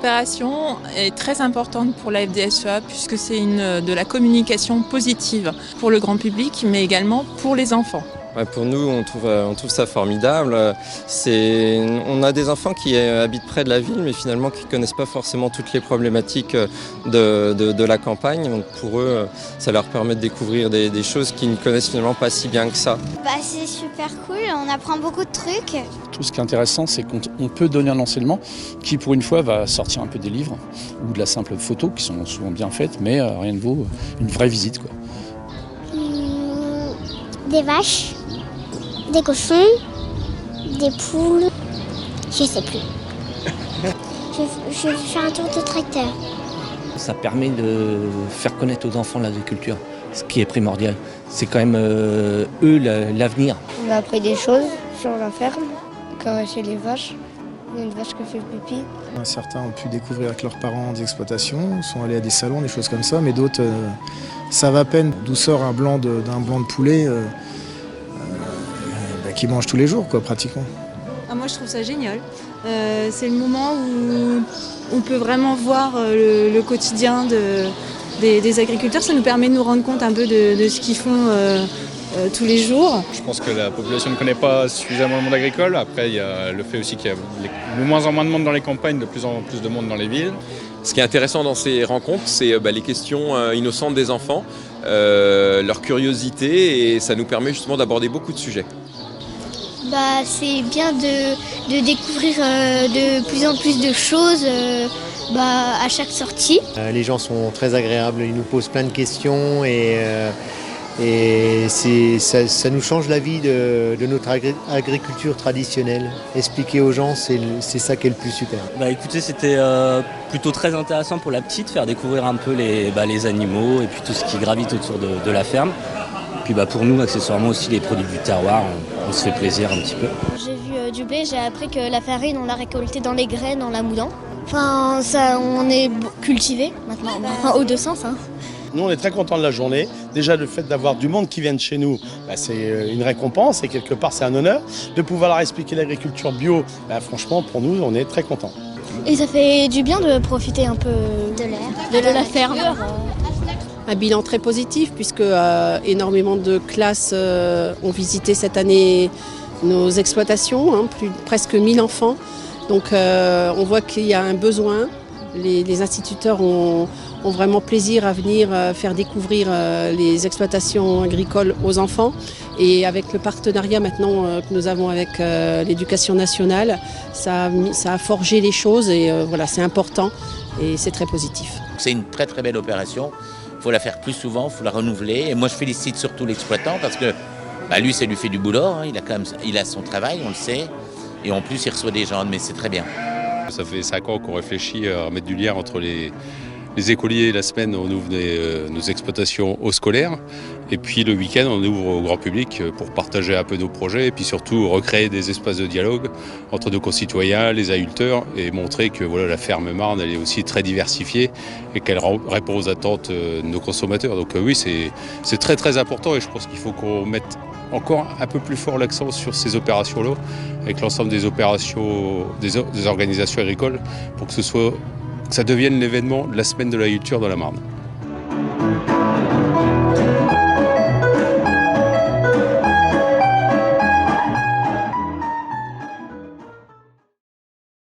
opération est très importante pour la FDSEA puisque c'est de la communication positive pour le grand public mais également pour les enfants. Ouais, pour nous, on trouve ça formidable. On a des enfants qui habitent près de la ville, mais finalement qui ne connaissent pas forcément toutes les problématiques de la campagne. Donc pour eux, ça leur permet de découvrir des choses qu'ils ne connaissent finalement pas si bien que ça. C'est super cool, on apprend beaucoup de trucs. Tout ce qui est intéressant, c'est qu'on peut donner un enseignement qui, pour une fois, va sortir un peu des livres ou de la simple photo, qui sont souvent bien faites, mais rien ne vaut une vraie visite, quoi. Des vaches. Des cochons, des poules, je sais plus. Je vais faire un tour de tracteur. Ça permet de faire connaître aux enfants l'agriculture, ce qui est primordial. C'est quand même eux l'avenir. On a appris des choses sur la ferme, caresser les vaches. Il y a une vache qui fait pipi. Certains ont pu découvrir avec leurs parents des exploitations, sont allés à des salons, des choses comme ça, mais d'autres savent à peine d'où sort un blanc de poulet. Qui mangent tous les jours, quoi, pratiquement. Moi, je trouve ça génial. C'est le moment où on peut vraiment voir le quotidien des agriculteurs. Ça nous permet de nous rendre compte un peu de ce qu'ils font tous les jours. Je pense que la population ne connaît pas suffisamment le monde agricole. Après, il y a le fait aussi qu'il y a de moins en moins de monde dans les campagnes, de plus en plus de monde dans les villes. Ce qui est intéressant dans ces rencontres, c'est les questions innocentes des enfants, leur curiosité, et ça nous permet justement d'aborder beaucoup de sujets. C'est bien de découvrir de plus en plus de choses à chaque sortie. Les gens sont très agréables, ils nous posent plein de questions et ça nous change la vie de notre agriculture traditionnelle. Expliquer aux gens, c'est ça qui est le plus super. Écoutez, c'était plutôt très intéressant pour la petite, faire découvrir un peu les animaux et puis tout ce qui gravite autour de la ferme. Puis pour nous, accessoirement aussi les produits du terroir, on se fait plaisir un petit peu. J'ai vu du blé, j'ai appris que la farine, on l'a récoltée dans les graines, en la moudant. On est cultivé maintenant, aux deux sens. Nous, on est très contents de la journée. Déjà, le fait d'avoir du monde qui vient de chez nous, c'est une récompense et quelque part, c'est un honneur. De pouvoir leur expliquer l'agriculture bio, franchement, pour nous, on est très contents. Et ça fait du bien de profiter un peu de la ferme. Un bilan très positif puisque énormément de classes ont visité cette année nos exploitations, presque 1000 enfants. Donc on voit qu'il y a un besoin. Les instituteurs ont vraiment plaisir à venir faire découvrir les exploitations agricoles aux enfants. Et avec le partenariat maintenant que nous avons avec l'Éducation nationale, ça a forgé les choses et c'est important et c'est très positif. C'est une très très belle opération. Il faut la faire plus souvent, il faut la renouveler. Et moi, je félicite surtout l'exploitant parce que lui, ça lui fait du boulot. Il a son travail, on le sait. Et en plus, il reçoit des gens, mais c'est très bien. Ça fait 5 ans qu'on réfléchit à mettre du lien entre les écoliers. La semaine, on ouvre nos exploitations aux scolaires. Et puis le week-end, on ouvre au grand public pour partager un peu nos projets. Et puis surtout, recréer des espaces de dialogue entre nos concitoyens, les agriculteurs, et montrer que la ferme Marne, elle est aussi très diversifiée et qu'elle répond aux attentes de nos consommateurs. Donc oui, c'est très très important et je pense qu'il faut qu'on mette encore un peu plus fort l'accent sur ces opérations-là, avec l'ensemble des opérations, des organisations agricoles, pour que ça devienne l'événement de la semaine de l'agriculture dans la Marne.